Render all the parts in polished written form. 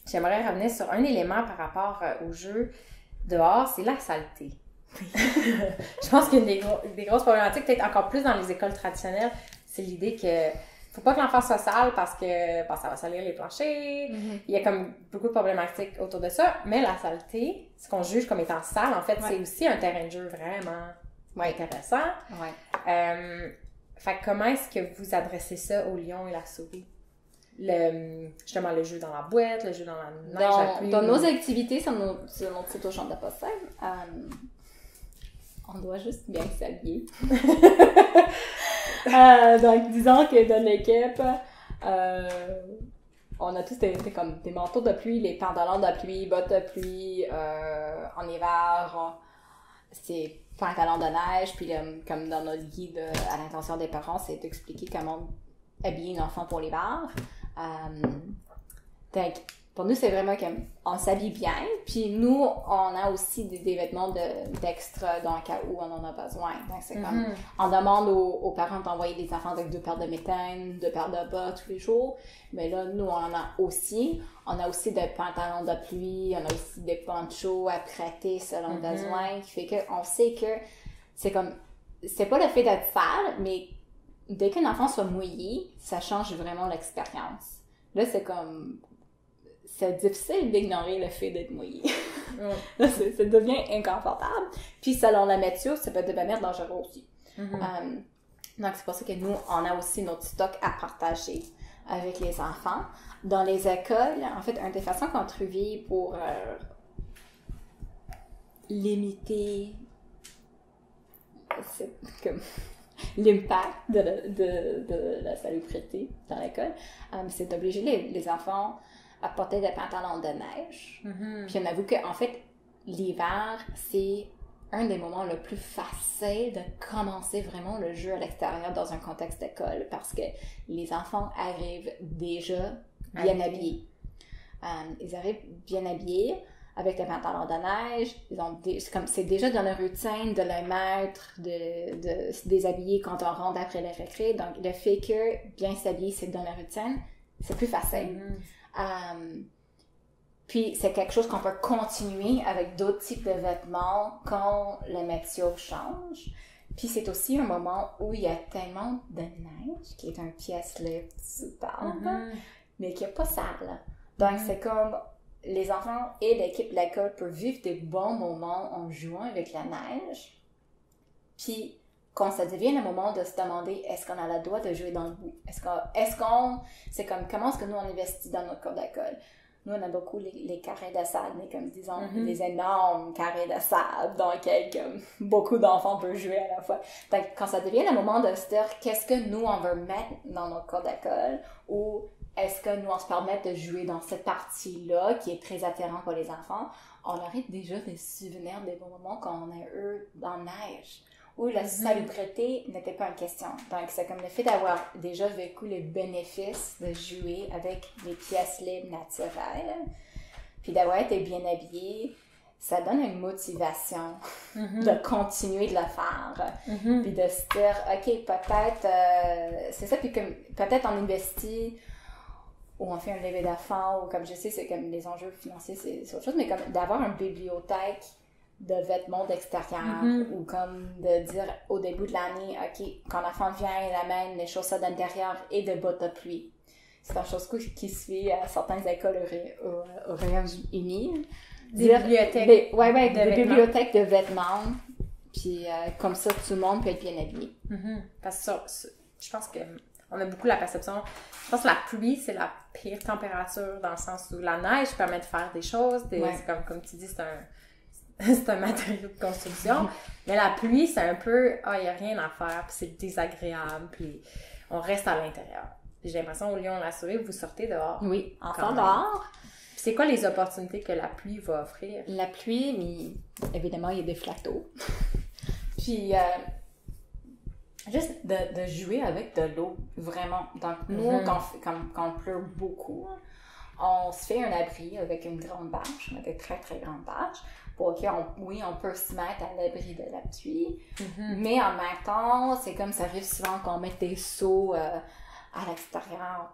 j'aimerais revenir sur un élément par rapport au jeu dehors, c'est la saleté. Je pense qu'une des grosses problématiques, peut-être encore plus dans les écoles traditionnelles, c'est l'idée que faut pas que l'enfant soit sale parce que ça va salir les planchers. Il y a comme beaucoup de problématiques autour de ça, mais la saleté, ce qu'on juge comme étant sale, en fait, c'est aussi un terrain de jeu vraiment intéressant. Fait que comment est-ce que vous adressez ça au lion et la souris? Justement, le jeu dans la boîte, le jeu dans la neige, la pluie. Dans nos activités sur notre site au Champ de Possède, on doit juste bien s'habiller. Donc, disons que dans l'équipe, on a tous comme des manteaux de pluie, les pantalons de pluie, bottes de pluie, en hiver, c'est pantalons de neige, puis comme dans notre guide à l'intention des parents, c'est d'expliquer comment habiller un enfant pour l'hiver. Donc, pour nous, c'est vraiment qu'on s'habille bien, puis nous, on a aussi des vêtements d'extra dans le cas où on en a besoin. Donc, c'est comme, on demande aux parents d'envoyer des enfants avec 2 paires de mitaines, 2 paires de bas tous les jours, mais là, nous, on en a aussi. On a aussi des pantalons de pluie, on a aussi des ponchos à prêter selon le besoin, qui fait qu'on sait que c'est comme, c'est pas le fait d'être sale, mais dès qu'un enfant soit mouillé, ça change vraiment l'expérience. Là, c'est comme, c'est difficile d'ignorer le fait d'être mouillé. Là, ça devient inconfortable. Puis, selon la météo, ça peut devenir dangereux aussi. Donc, c'est pour ça que nous, on a aussi notre stock à partager avec les enfants. Dans les écoles, en fait, une des façons qu'on trouvait pour limiter l'impact de la salubrité dans l'école, c'est d'obliger les enfants à porter des pantalons de neige. Puis on avoue qu'en fait, l'hiver, c'est un des moments le plus faciles de commencer vraiment le jeu à l'extérieur dans un contexte d'école parce que les enfants arrivent déjà bien habillés. Ils arrivent bien habillés avec des pantalons de neige. C'est déjà dans leur routine de les mettre, de déshabiller quand on rentre après les récré. Donc, le fait que bien s'habiller, c'est dans leur routine, c'est plus facile. Puis, c'est quelque chose qu'on peut continuer avec d'autres types de vêtements quand la météo change. Puis, c'est aussi un moment où il y a tellement de neige, qui est une pièce superbe, mais qui n'est pas sale. Donc, c'est comme les enfants et l'équipe de l'école peuvent vivre des bons moments en jouant avec la neige. Puis, quand ça devient le moment de se demander est-ce qu'on a le droit de jouer dans le bout? C'est comme comment est-ce que nous on investit dans notre cours d'école? Nous, on a beaucoup les carrés de sable, mais comme disons, les énormes carrés de sable dans lesquels beaucoup d'enfants peuvent jouer à la fois. Donc, quand ça devient le moment de se dire qu'est-ce que nous, on veut mettre dans notre cours d'école, ou est-ce que nous, on se permet de jouer dans cette partie-là, qui est très attirante pour les enfants, on aurait déjà des souvenirs des bons moments quand on a eu dans la neige, où la salubrité n'était pas en question. Donc, c'est comme le fait d'avoir déjà vécu les bénéfices de jouer avec des pièces libres naturelles, puis d'avoir été bien habillé, ça donne une motivation de continuer de le faire. Puis de se dire, OK, peut-être, c'est ça, puis comme, peut-être on investit, ou on fait un levée de fonds, ou comme je sais, c'est comme les enjeux financiers, c'est autre chose, mais comme d'avoir une bibliothèque de vêtements d'extérieur, ou comme de dire au début de l'année, OK, quand l'enfant vient, il amène les chaussettes d'intérieur et des bottes de pluie. C'est une chose qui se fait à certaines écoles au Royaume-Uni. Des bibliothèques des bibliothèques de vêtements, puis comme ça, tout le monde peut être bien habillé. Parce que je pense qu'on a beaucoup la perception, je pense que la pluie, c'est la pire température dans le sens où la neige permet de faire des choses, c'est comme tu dis, c'est un matériau de construction, mais la pluie, c'est un peu, il n'y a rien à faire, puis c'est désagréable, puis on reste à l'intérieur. J'ai l'impression, au lion, la souris, vous sortez dehors. Oui, enfant dehors. Puis c'est quoi les opportunités que la pluie va offrir? La pluie, mais évidemment, il y a des flaques d'eau. Puis, juste de jouer avec de l'eau, vraiment. Donc, nous, quand il pleut beaucoup, on se fait un abri avec une grande bâche, avec très, très grande bâche, pour on peut se mettre à l'abri de la pluie. Mais en même temps, c'est comme ça arrive souvent qu'on mette des seaux à l'extérieur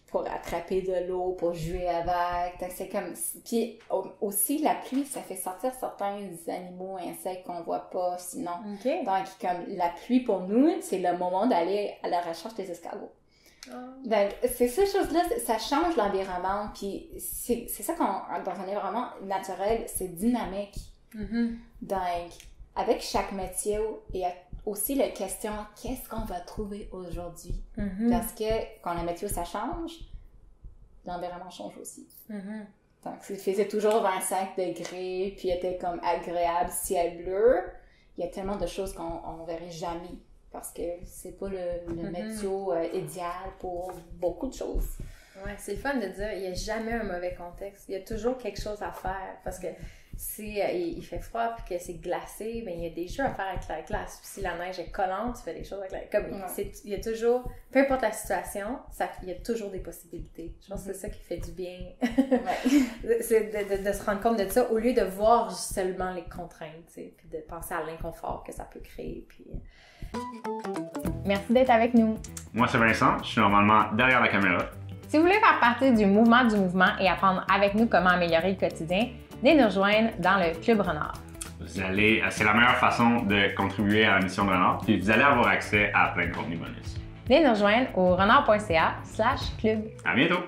pour attraper de l'eau, pour jouer avec. Donc, c'est comme... Puis aussi, la pluie, ça fait sortir certains animaux, insectes qu'on voit pas sinon. Okay. Donc, comme la pluie pour nous, c'est le moment d'aller à la recherche des escargots. Donc, c'est ces choses-là, ça change l'environnement, puis c'est ça dans un environnement naturel, c'est dynamique. Donc, avec chaque métier, il y a aussi la question, qu'est-ce qu'on va trouver aujourd'hui? Parce que quand le météo, ça change, l'environnement change aussi. Donc, s'il faisait toujours 25 degrés, puis il était comme agréable, ciel bleu, il y a tellement de choses qu'on verrait jamais. Parce que c'est pas le météo idéal pour beaucoup de choses. Ouais, c'est le fun de dire, il n'y a jamais un mauvais contexte. Il y a toujours quelque chose à faire. Parce que si il fait froid puis que c'est glacé, ben il y a des jeux à faire avec la glace. Puis si la neige est collante, tu fais des choses avec la... Comme, il y a toujours, peu importe la situation, il y a toujours des possibilités. Je pense que c'est ça qui fait du bien. C'est de se rendre compte de ça au lieu de voir seulement les contraintes, tu sais, puis de penser à l'inconfort que ça peut créer. Puis... Merci d'être avec nous. Moi, c'est Vincent. Je suis normalement derrière la caméra. Si vous voulez faire partie du mouvement et apprendre avec nous comment améliorer le quotidien, venez nous rejoindre dans le Club Renard. C'est la meilleure façon de contribuer à la mission de Renard, puis vous allez avoir accès à plein de contenus bonus. Venez nous rejoindre au renard.ca/club. À bientôt!